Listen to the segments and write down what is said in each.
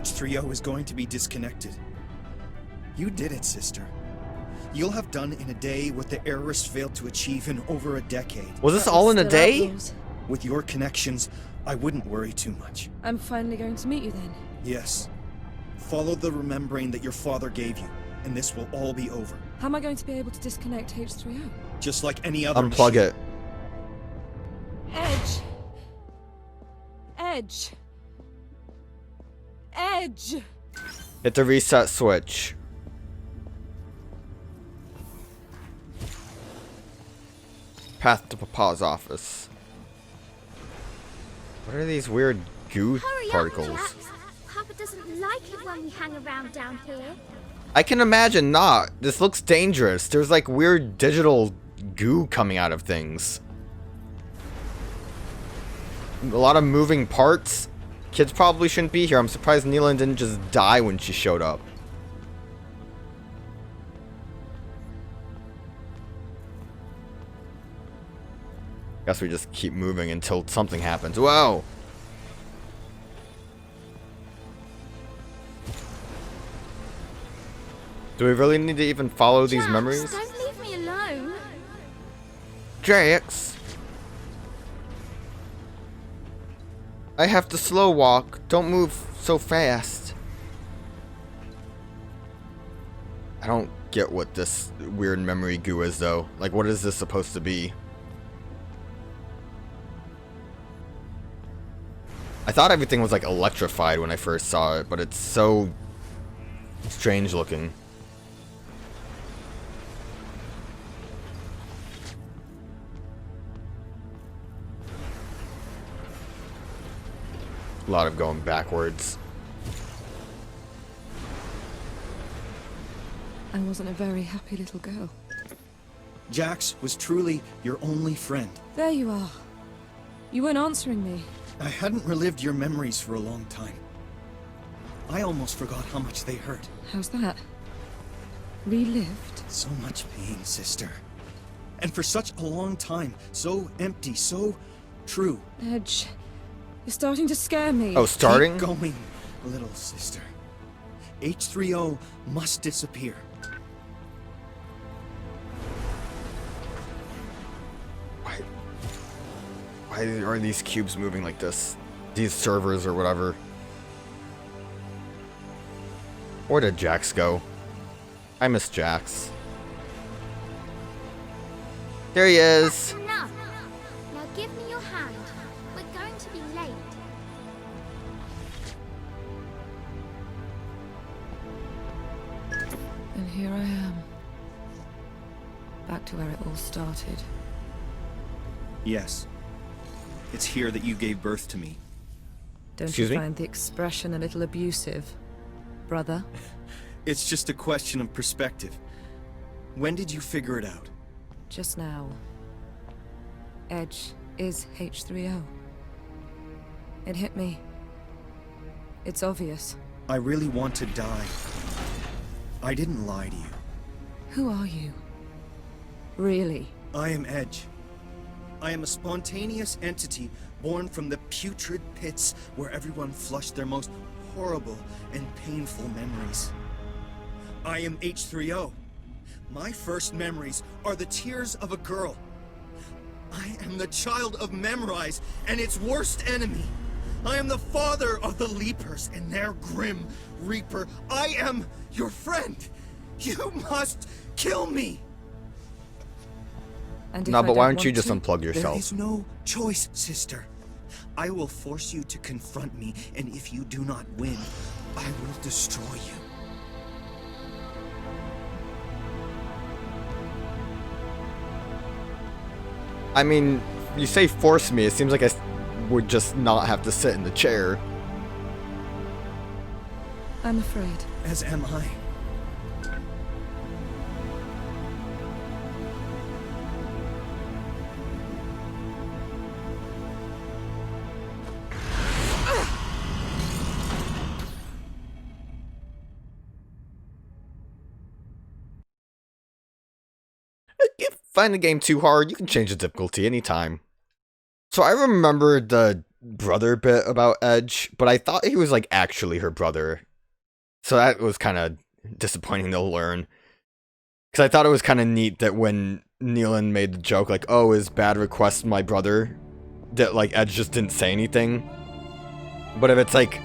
H3O is going to be disconnected. You did it, sister. You'll have done in a day what the Errorists failed to achieve in over a decade. Was this all in a day? Outlaws. With your connections, I wouldn't worry too much. I'm finally going to meet you then. Yes. Follow the remembrane that your father gave you, and this will all be over. How am I going to be able to disconnect H3O? Just like any other Unplug machine. it. Edge! Edge! Edge! Hit the reset switch. Path to Papa's office. What are these weird goo Hurry particles? up, Jax. Papa doesn't like it when we hang around down here. I can imagine not. This looks dangerous. There's like weird digital goo coming out of things. A lot of moving parts. Kids probably shouldn't be here. I'm surprised Nilin didn't just die when she showed up. Guess we just keep moving until something happens. Whoa! Do we really need to even follow these Jax, memories? don't leave me alone. Jax! I have to slow walk. Don't move so fast. I don't get what this weird memory goo is though. Like, what is this supposed to be? I thought everything was like electrified when I first saw it, but it's so strange looking. A lot of going backwards. I wasn't a very happy little girl. Jax was truly your only friend. There you are. You weren't answering me. I hadn't relived your memories for a long time. I almost forgot how much they hurt. How's that? Relived? So much pain, sister. And for such a long time, so empty, so true. Edge, you're starting to scare me. Oh, starting? Keep going, little sister. H3O must disappear. Why are these cubes moving like this? These servers or whatever. Where did Jax go? I miss Jax. There he is. That's enough. Now give me your hand. We're going to be late. And here I am. Back to where it all started. Yes. It's here that you gave birth to me. Don't Excuse you me? find the expression a little abusive, brother? It's just a question of perspective. When did you figure it out? Just now. Edge is H3O. It hit me. It's obvious. I really want to die. I didn't lie to you. Who are you? Really? I am Edge. I am a spontaneous entity born from the putrid pits where everyone flushed their most horrible and painful memories. I am H3O. My first memories are the tears of a girl. I am the child of Memorize and its worst enemy. I am the father of the Leapers and their grim reaper. I am your friend. You must kill me. And if No, I but why don't don't you want just to? unplug There yourself? is no choice, sister. I will force you to confront me, and if you do not win, I will destroy you. I mean, you say force me, it seems like I would just not have to sit in the chair. I'm afraid. As am I. If you find the game too hard, you can change the difficulty anytime. So I remember the brother bit about Edge, but I thought he was like actually her brother. So that was kind of disappointing to learn. Because I thought it was kind of neat that when Nilin made the joke, like, oh, is Bad Request my brother? That, like, Edge just didn't say anything. But if it's, like,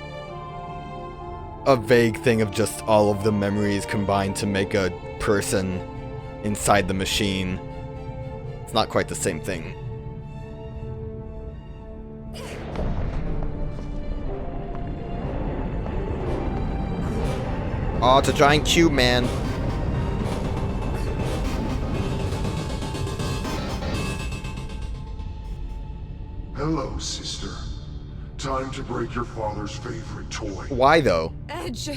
a vague thing of just all of the memories combined to make a person inside the machine, it's not quite the same thing. Oh, it's a giant cube, man. Hello, sister. Time to break your father's favorite toy. Why, though? Edge.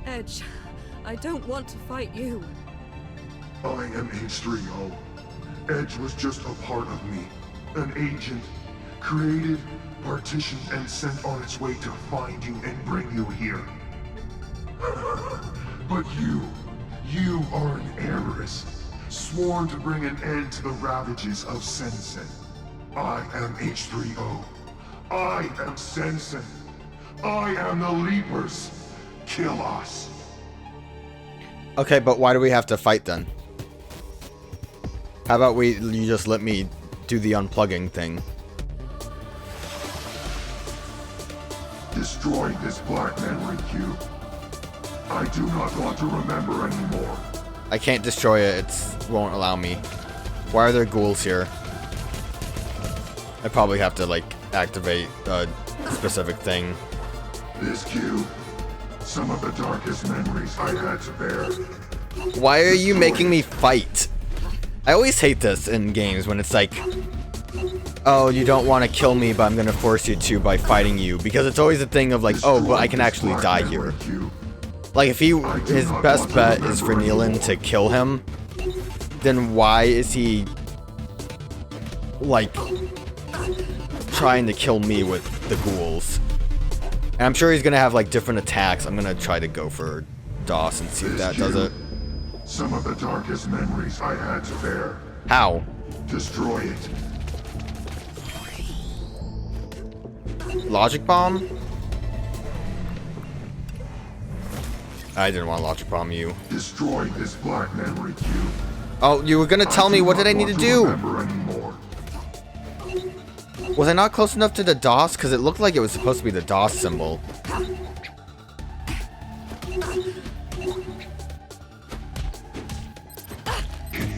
Edge, I don't want to fight you. I am H3O. Edge was just a part of me. An agent. Created, partitioned, and sent on its way to find you and bring you here. But you are an Errorist. Sworn to bring an end to the ravages of Sensen. I am H3O. I am Sensen. I am the Leapers. Kill us. Okay, but why do we have to fight then? How about you just let me do the unplugging thing? Destroy this black memory cube. I do not want to remember anymore. I can't destroy it, it won't allow me. Why are there ghouls here? I probably have to, like, activate a specific thing. This cube, some of the darkest memories I had to bear. Why are you making me fight? I always hate this in games when it's like, oh, you don't want to kill me, but I'm gonna force you to by fighting you. Because it's always a thing of like, oh, but I can actually die here. Like, if his best bet is for Nilin to kill him, then why is he, like, trying to kill me with the ghouls? And I'm sure he's gonna have, like, different attacks. I'm gonna try to go for DOS and see if that does it. Some of the darkest memories I had to bear. How? Destroy it. Logic bomb? I didn't want to logic bomb you. Destroy this black memory cube. Oh, you were gonna tell me what did I need to do? Was I not close enough to the DOS? Because it looked like it was supposed to be the DOS symbol.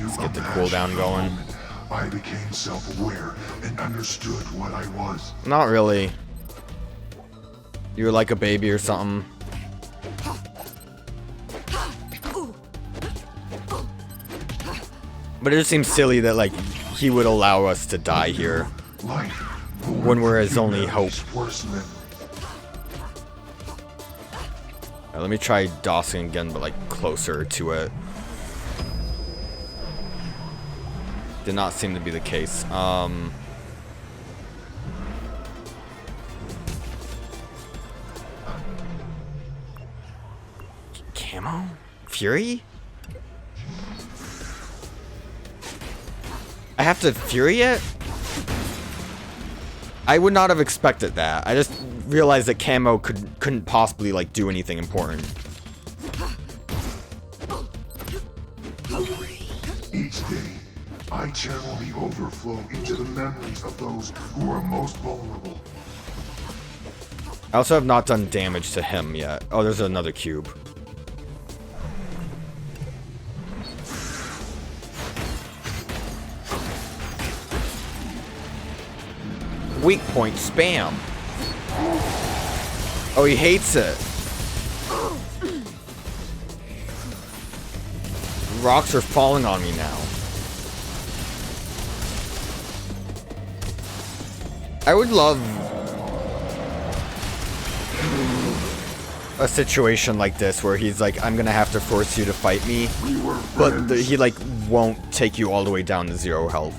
Let's get the cooldown going. I became self-aware and understood what I was. Not really. You were like a baby or something. But it just seems silly that, like, he would allow us to die here when we're his only hope. Alright, let me try DOSing again, but, like, closer to it. Did not seem to be the case. Camo? Fury? I have to Fury it? I would not have expected that. I just realized that Camo couldn't possibly, like, do anything important. Each day, I channel the overflow into the memories of those who are most vulnerable. I also have not done damage to him yet. Oh, there's another cube. Weak point spam. Oh, he hates it. Rocks are falling on me now. I would love a situation like this where he's like, I'm gonna have to force you to fight me, but he like won't take you all the way down to 0 health.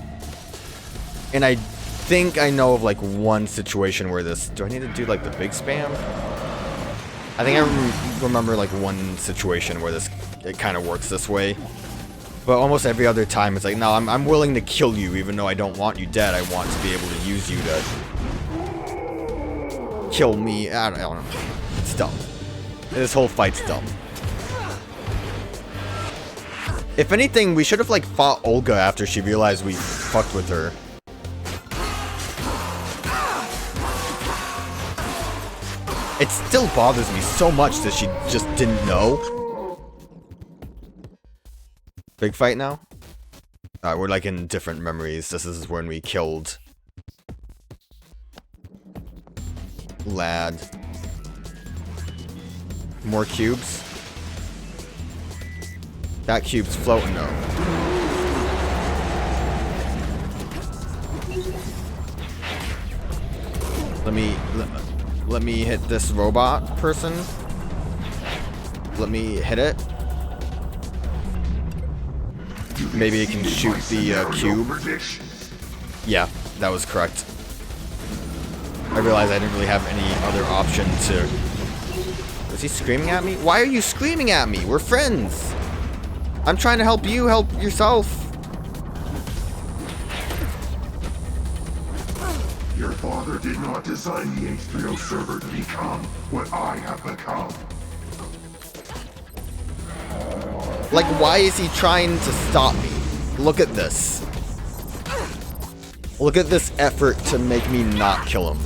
And I think I know of like one situation where this, do I need to do like the big spam? I think I remember like one situation where this, it kind of works this way. But almost every other time, it's like, no, I'm willing to kill you, even though I don't want you dead. I want to be able to use you to kill me. I don't know. It's dumb. This whole fight's dumb. If anything, we should have, like, fought Olga after she realized we fucked with her. It still bothers me so much that she just didn't know. Big fight now? We're like in different memories. This is when we killed Lad. More cubes. That cube's floating though. Let me hit this robot person. Let me hit it. Maybe it can shoot the cube. Yeah, that was correct. I realized I didn't really have any other option to... Was he screaming at me? Why are you screaming at me? We're friends. I'm trying to help you help yourself. Your father did not design the H3O server to become what I have become. Like, why is he trying to stop me? Look at this. Look at this effort to make me not kill him.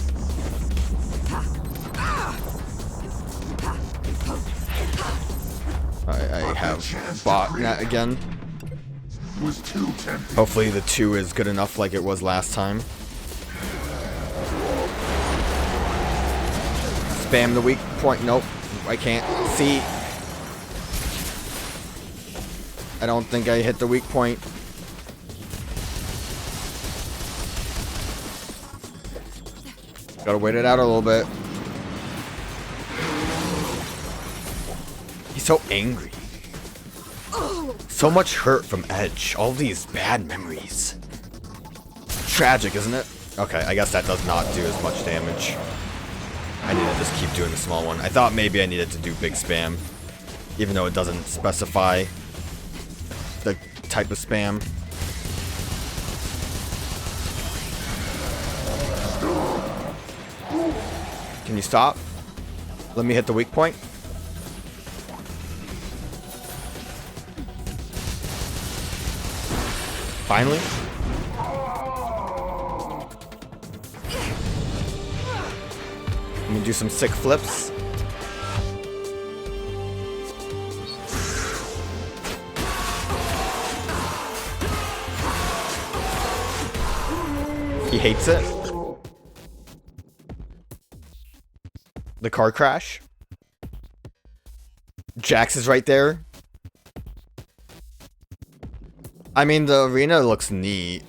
I have bought that again. Hopefully the 2 is good enough like it was last time. Spam the weak point. Nope. I can't see. I don't think I hit the weak point. Gotta wait it out a little bit. He's so angry. So much hurt from Edge. All these bad memories. Tragic, isn't it? Okay, I guess that does not do as much damage. I need to just keep doing the small one. I thought maybe I needed to do big spam. Even though it doesn't specify the type of spam. Can you stop? Let me hit the weak point. Finally. Let me do some sick flips. He hates it. The car crash. Jax is right there. I mean, the arena looks neat.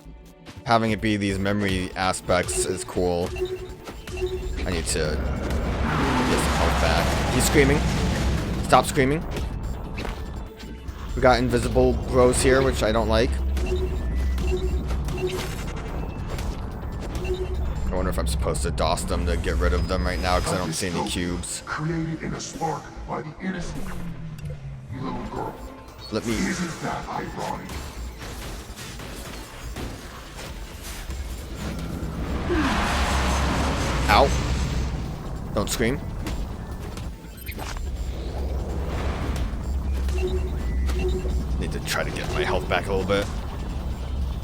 Having it be these memory aspects is cool. I need to get some health back. He's screaming. Stop screaming. We got invisible bros here, which I don't like. I wonder if I'm supposed to DOS them to get rid of them right now because I don't see any cubes. Created in a spark by the innocent little girl. Let me... Isn't that ironic? Ow. Don't scream. Need to try to get my health back a little bit.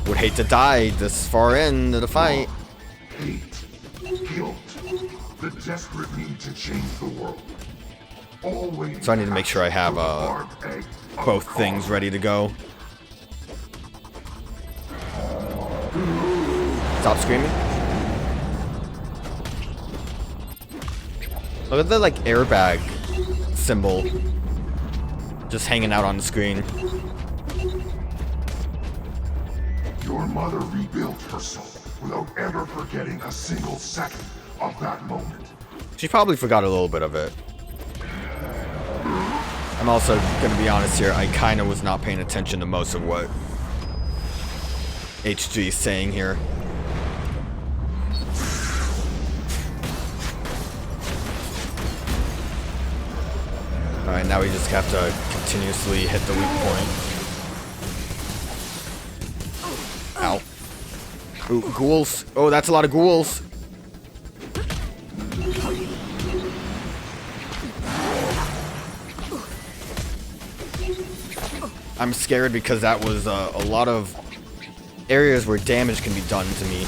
Would hate to die this far into the fight. Hate, guilt, the desperate need to change the world. Always. So I need to make sure I have both things ready to go. Stop screaming. Look at the like airbag symbol just hanging out on the screen. Your mother rebuilt herself without ever forgetting a single second of that moment. She probably forgot a little bit of it. I'm also gonna be honest here, I kinda was not paying attention to most of what HG is saying here. Alright, now we just have to continuously hit the weak point. Ooh, ghouls. Oh, that's a lot of ghouls. I'm scared because that was a lot of areas where damage can be done to me.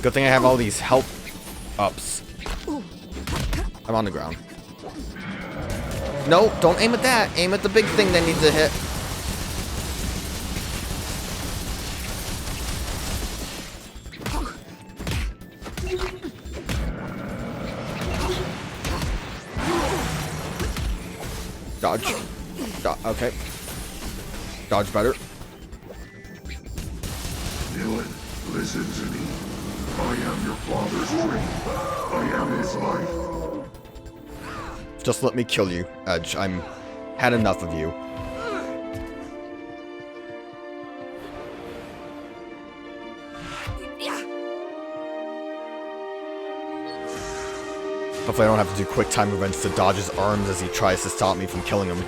Good thing I have all these health ups. I'm on the ground. No, don't aim at that. Aim at the big thing that needs to hit. Dodge. Okay. Dodge better. Nilin, listen to me. I am your father's dream. I am his life. Just let me kill you, Edge. I'm had enough of you. Hopefully I don't have to do quick time events to dodge his arms as he tries to stop me from killing him.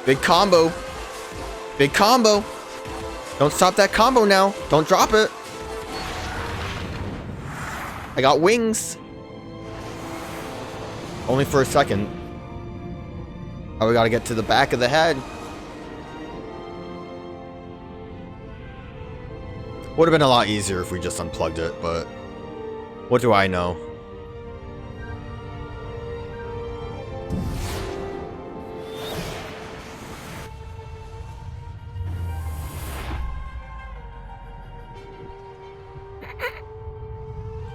Big combo. Big combo. Don't stop that combo now. Don't drop it. I got wings. Only for a second. Oh, we gotta get to the back of the head. Would have been a lot easier if we just unplugged it, but what do I know?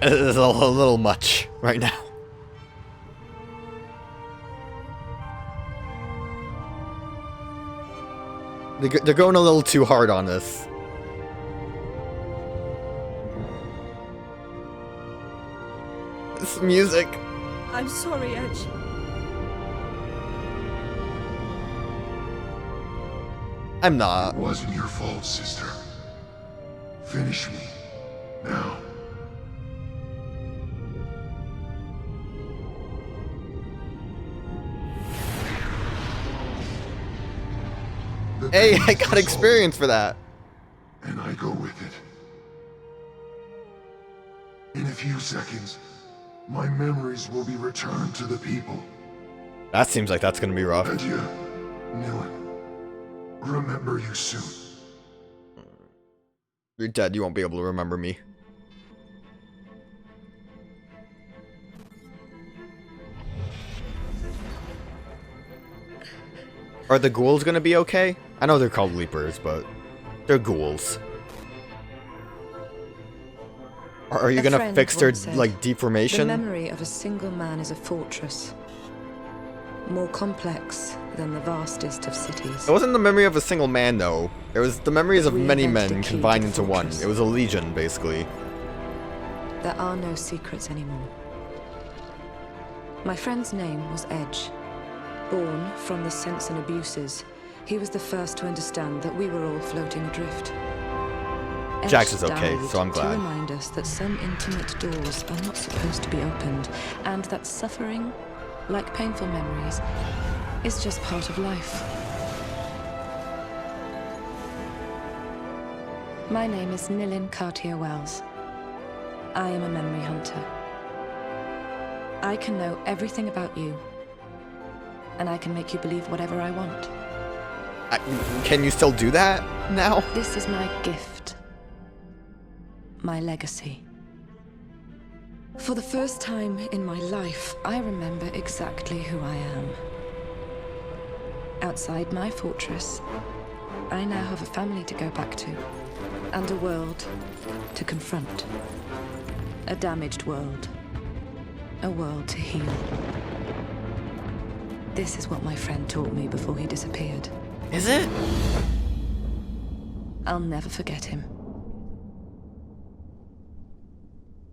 It is a little much right now. They're going a little too hard on this. This music. I'm sorry, Edge. I'm not. It wasn't your fault, sister. Finish me. Now. Hey, I got experience for that. And I go with it. In a few seconds, my memories will be returned to the people. That seems like that's gonna be rough. Adieu, Nilin. Remember you soon. You're dead, you won't be able to remember me. Are the ghouls gonna be okay? I know they're called leapers, but they're ghouls. Are you gonna fix their, like, deformation? The memory of a single man is a fortress. More complex than the vastest of cities. It wasn't the memory of a single man, though. It was the memories of We many invented men the key combined to into one. fortress. It was a legion, basically. There are no secrets anymore. My friend's name was Edge. Born from the Sensen abuses, he was the first to understand that we were all floating adrift. Edge Jax is okay, died so I'm glad. to remind us that some intimate doors are not supposed to be opened, and that suffering, like painful memories, is just part of life. My name is Nilin Cartier-Wells. I am a memory hunter. I can know everything about you, and I can make you believe whatever I want. Can you still do that now? This is my gift. My legacy. For the first time in my life, I remember exactly who I am. Outside my fortress, I now have a family to go back to, and a world to confront. A damaged world. A world to heal. This is what my friend taught me before he disappeared. Is it? I'll never forget him.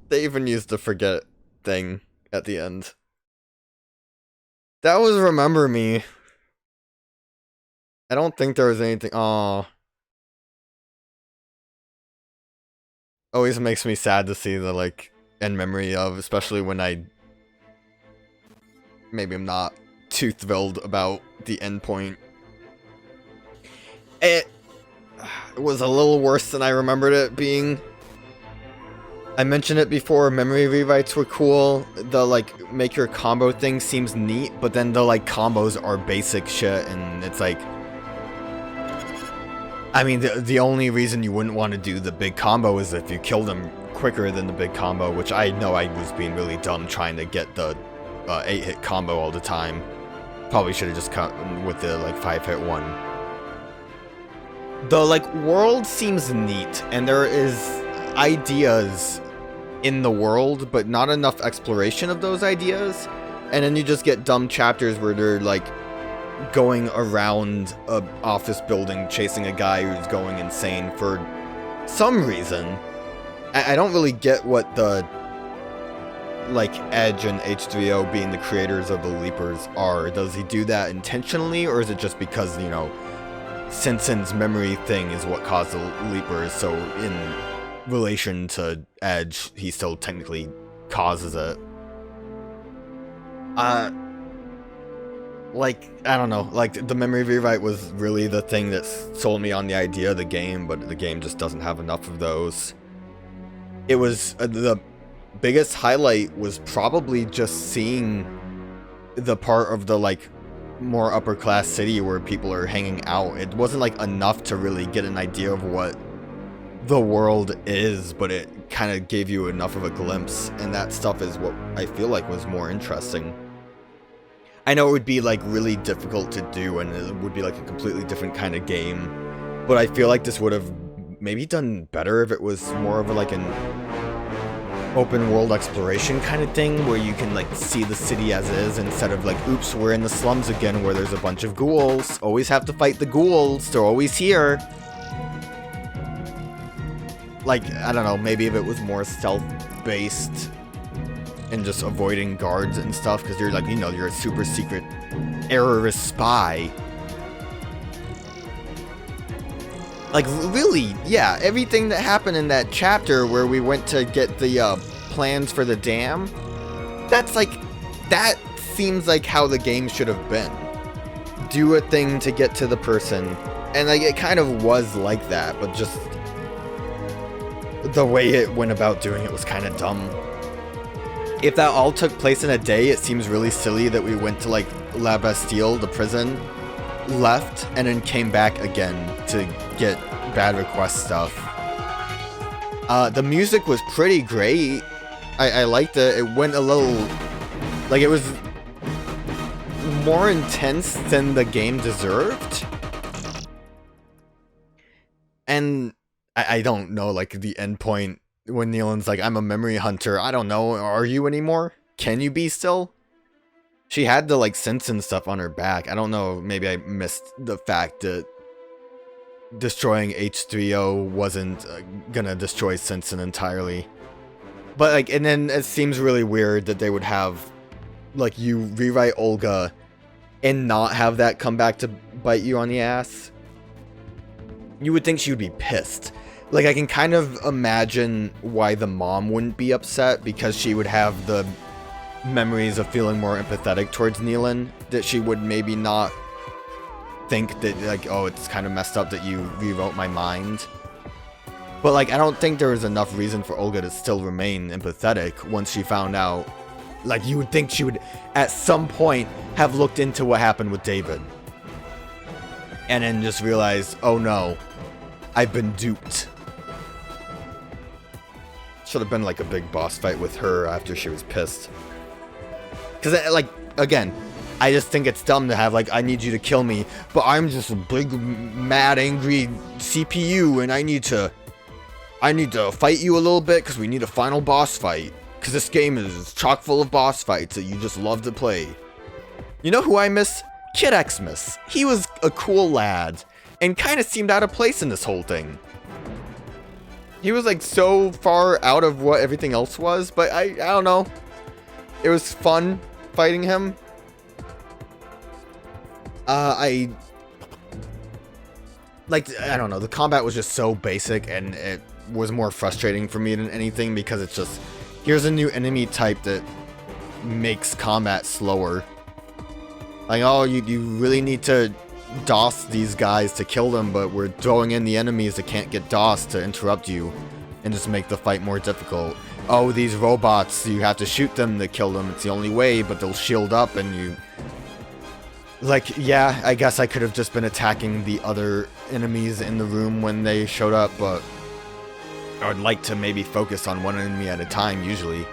They even used the forget thing at the end. That was remember me. I don't think there was anything. Aw. Always makes me sad to see the, like, in memory of, especially when I... Maybe I'm not too thrilled about the endpoint. It was a little worse than I remembered it being. I mentioned it before, memory rewrites were cool. The, like, make your combo thing seems neat, but then the, like, combos are basic shit, and it's like... I mean, the only reason you wouldn't want to do the big combo is if you kill them quicker than the big combo, which I know I was being really dumb trying to get the 8-hit combo all the time. Probably should have just cut with the, like, 5-hit one. The, like, world seems neat, and there is ideas in the world, but not enough exploration of those ideas. And then you just get dumb chapters where they're, like, going around a office building chasing a guy who's going insane for some reason. I don't really get what the, like, Edge and H3O being the creators of the Leapers are. Does he do that intentionally, or is it just because, you know, Sensen's memory thing is what caused the Leapers, so in relation to Edge, he still technically causes it? Like, I don't know, like, the memory rewrite was really the thing that sold me on the idea of the game, but the game just doesn't have enough of those. It was, the biggest highlight was probably just seeing the part of the, like, more upper class city where people are hanging out. It wasn't, like, enough to really get an idea of what the world is, but it kind of gave you enough of a glimpse, and that stuff is what I feel like was more interesting. I know it would be, like, really difficult to do, and it would be, like, a completely different kind of game, but I feel like this would have maybe done better if it was more of a, like, an open world exploration kind of thing, where you can, like, see the city as is, instead of, like, oops, we're in the slums again where there's a bunch of ghouls. Always have to fight the ghouls, they're always here. Like, I don't know, maybe if it was more stealth-based and just avoiding guards and stuff, because you're, like, you know, you're a super secret Errorist spy. Like, really, yeah, everything that happened in that chapter where we went to get the plans for the dam, that's, like, that seems like how the game should have been. Do a thing to get to the person, and, like, it kind of was like that, but just the way it went about doing it was kind of dumb. If that all took place in a day, it seems really silly that we went to, like, La Bastille, the prison, left, and then came back again to get bad request stuff. The music was pretty great. I liked it. It went a little... like, it was more intense than the game deserved. And I don't know, like, the end point when Nilin's like, I'm a memory hunter. I don't know, are you anymore? Can you be still? She had the, like, Sensen stuff on her back. I don't know, maybe I missed the fact that destroying H3O wasn't gonna destroy Sensen entirely. But, like, and then it seems really weird that they would have, like, you rewrite Olga and not have that come back to bite you on the ass. You would think she would be pissed. Like, I can kind of imagine why the mom wouldn't be upset, because she would have the memories of feeling more empathetic towards Nilin, that she would maybe not think that, like, oh, it's kind of messed up that you rewrote my mind. But, like, I don't think there was enough reason for Olga to still remain empathetic once she found out. Like, you would think she would, at some point, have looked into what happened with David. And then just realized, oh no, I've been duped. Should have been, like, a big boss fight with her after she was pissed. Because, like, again, I just think it's dumb to have, like, I need you to kill me, but I'm just a big, mad, angry CPU, and I need to fight you a little bit, because we need a final boss fight. Because this game is chock full of boss fights that you just love to play. You know who I miss? Kid Xmas. He was a cool lad, and kind of seemed out of place in this whole thing. He was, like, so far out of what everything else was, but I don't know. It was fun fighting him. I don't know, the combat was just so basic, and it was more frustrating for me than anything, because it's just, here's a new enemy type that makes combat slower. Like, oh, you really need to DOS these guys to kill them, but we're throwing in the enemies that can't get DOS to interrupt you and just make the fight more difficult. Oh, these robots, you have to shoot them to kill them. It's the only way, but they'll shield up and you... Like, yeah, I guess I could have just been attacking the other enemies in the room when they showed up, but I would like to maybe focus on one enemy at a time, usually.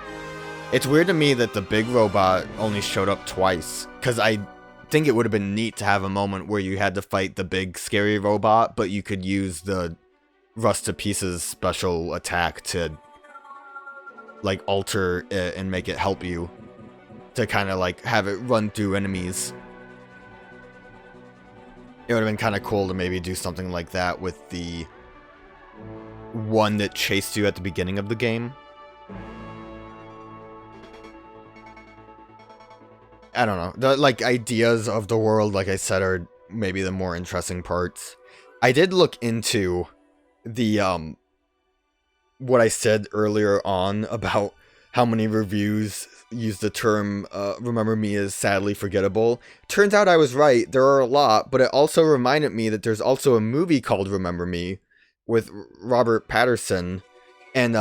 It's weird to me that the big robot only showed up twice, because I think it would have been neat to have a moment where you had to fight the big scary robot, but you could use the Rust to Pieces special attack to, like, alter it and make it help you, to kind of, like, have it run through enemies. It would have been kind of cool to maybe do something like that with the one that chased you at the beginning of the game. I don't know. The, like, ideas of the world, like I said, are maybe the more interesting parts. I did look into the, what I said earlier on about how many reviews use the term, Remember Me as sadly forgettable. Turns out I was right, there are a lot, but it also reminded me that there's also a movie called Remember Me with Robert Pattinson, and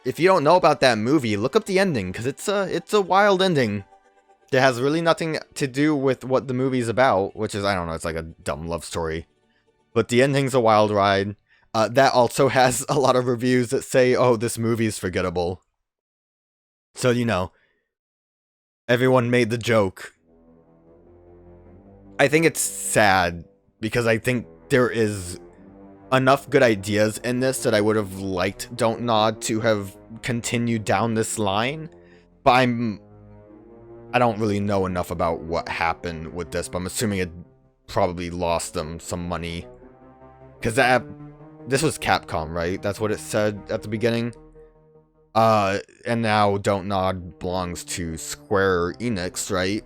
if you don't know about that movie, look up the ending, because it's a wild ending. It has really nothing to do with what the movie's about, which is, I don't know, it's like a dumb love story. But the ending's a wild ride. That also has a lot of reviews that say, oh, this movie's forgettable. So, you know, everyone made the joke. I think it's sad, because I think there is enough good ideas in this that I would have liked Dontnod to have continued down this line. But I don't really know enough about what happened with this, but I'm assuming it probably lost them some money. Because this was Capcom, right? That's what it said at the beginning. And now Dontnod belongs to Square Enix, right?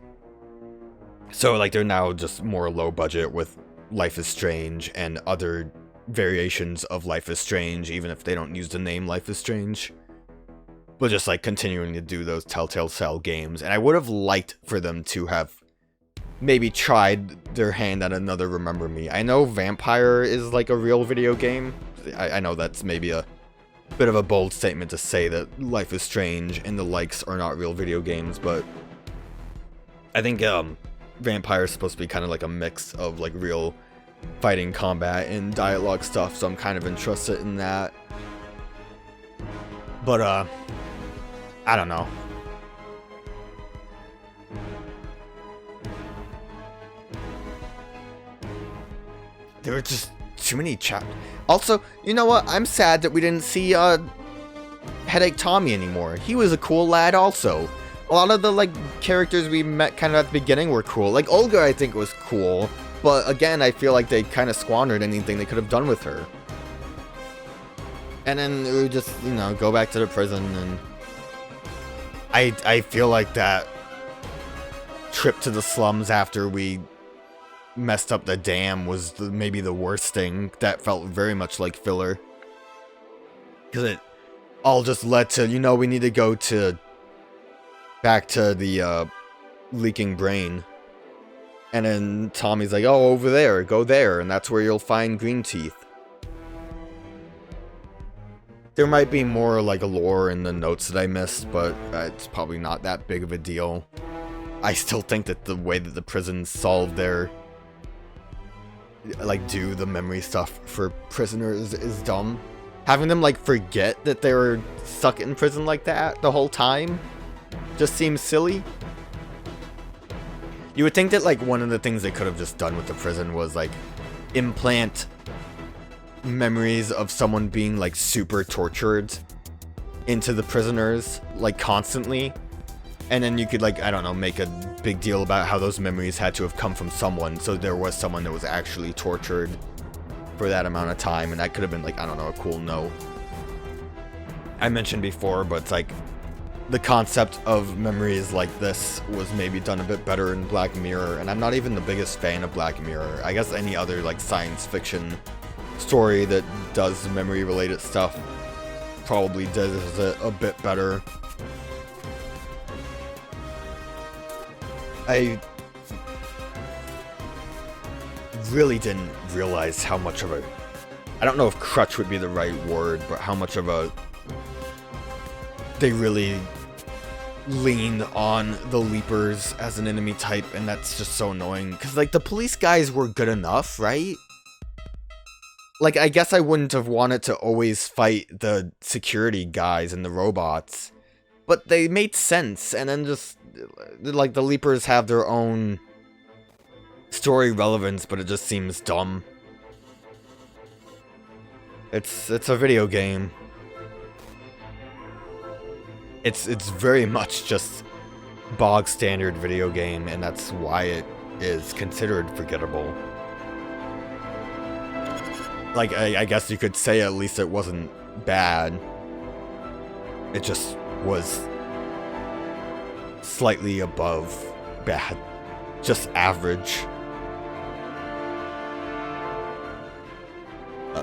So, like, they're now just more low budget with Life is Strange and other variations of Life is Strange, even if they don't use the name Life is Strange. But just, like, continuing to do those Telltale Cell games. And I would have liked for them to have maybe tried their hand at another Remember Me. I know Vampire is, like, a real video game. I know that's maybe a bit of a bold statement to say that Life is Strange and the likes are not real video games, but I think Vampire is supposed to be kind of like a mix of, like, real fighting combat and dialogue stuff, so I'm kind of interested in that. But, I don't know. There were just too many Also, you know what? I'm sad that we didn't see, Headache Tommy anymore. He was a cool lad also. A lot of the, like, characters we met kind of at the beginning were cool. Like, Olga, I think, was cool. But, again, I feel like they kind of squandered anything they could have done with her. And then we just, you know, go back to the prison, and I feel like that trip to the slums after we messed up the dam was maybe the worst thing. That felt very much like filler. Because it all just led to, you know, we need to go back to the leaking brain. And then Tommy's like, oh, over there, go there, and that's where you'll find Green Teeth. There might be more, like, lore in the notes that I missed, but it's probably not that big of a deal. I still think that the way that the prisons solve their, like, do the memory stuff for prisoners is dumb. Having them, like, forget that they were stuck in prison like that the whole time just seems silly. You would think that, like, one of the things they could have just done with the prison was, like, implant memories of someone being, like, super tortured into the prisoners, like, constantly. And then you could, like, I don't know, make a big deal about how those memories had to have come from someone, so there was someone that was actually tortured for that amount of time, and that could have been, like, I don't know, a cool note. I mentioned before, but it's like, the concept of memories like this was maybe done a bit better in Black Mirror, and I'm not even the biggest fan of Black Mirror. I guess any other, like, science fiction story that does memory-related stuff probably does it a bit better. really didn't realize how much of a... I don't know if crutch would be the right word, but how much of a... They really leaned on the Leapers as an enemy type, and that's just so annoying. Because, like, the police guys were good enough, right? Like, I guess I wouldn't have wanted to always fight the security guys and the robots. But they made sense, and then just... Like, the Leapers have their own story relevance, but it just seems dumb. It's a video game. It's very much just bog standard video game, and that's why it is considered forgettable. Like, I guess you could say at least it wasn't bad. It just was slightly above bad. Just average.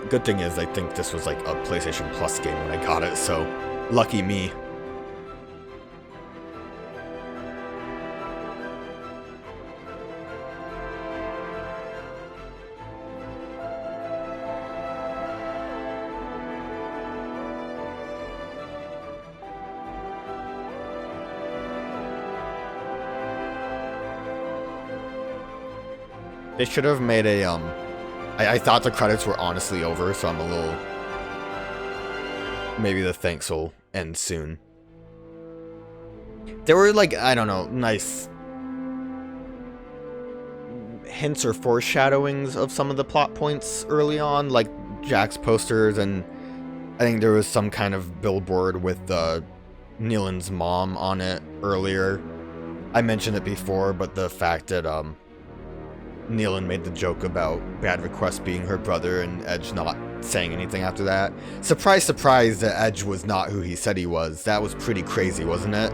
Good thing is, I think this was like a PlayStation Plus game when I got it, so lucky me. They should have made a, I thought the credits were honestly over, so I'm a little... Maybe the thanks will end soon. There were, like, I don't know, nice hints or foreshadowings of some of the plot points early on, like Jack's posters, and I think there was some kind of billboard with Nilin's mom on it earlier. I mentioned it before, but the fact that, Nilin made the joke about Bad Request being her brother and Edge not saying anything after that. Surprise, surprise that Edge was not who he said he was. That was pretty crazy, wasn't it?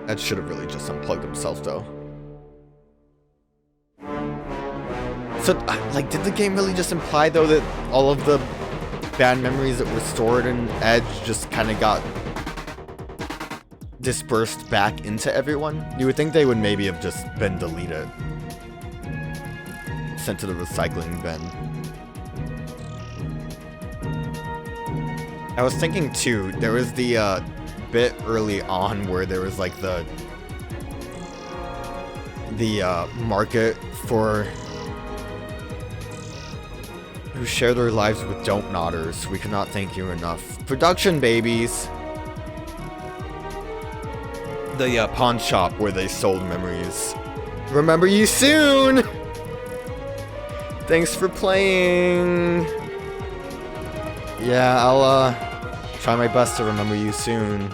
Edge should have really just unplugged himself, though. So, like, did the game really just imply, though, that all of the bad memories that were stored in Edge just kind of got dispersed back into everyone? You would think they would maybe have just been deleted. Sent to the recycling bin. I was thinking too, there was the bit early on where there was like the market for who share their lives with Dontnodders. We cannot thank you enough. Production babies. The pawn shop where they sold memories. Remember you soon! Thanks for playing! Yeah, I'll try my best to remember you soon.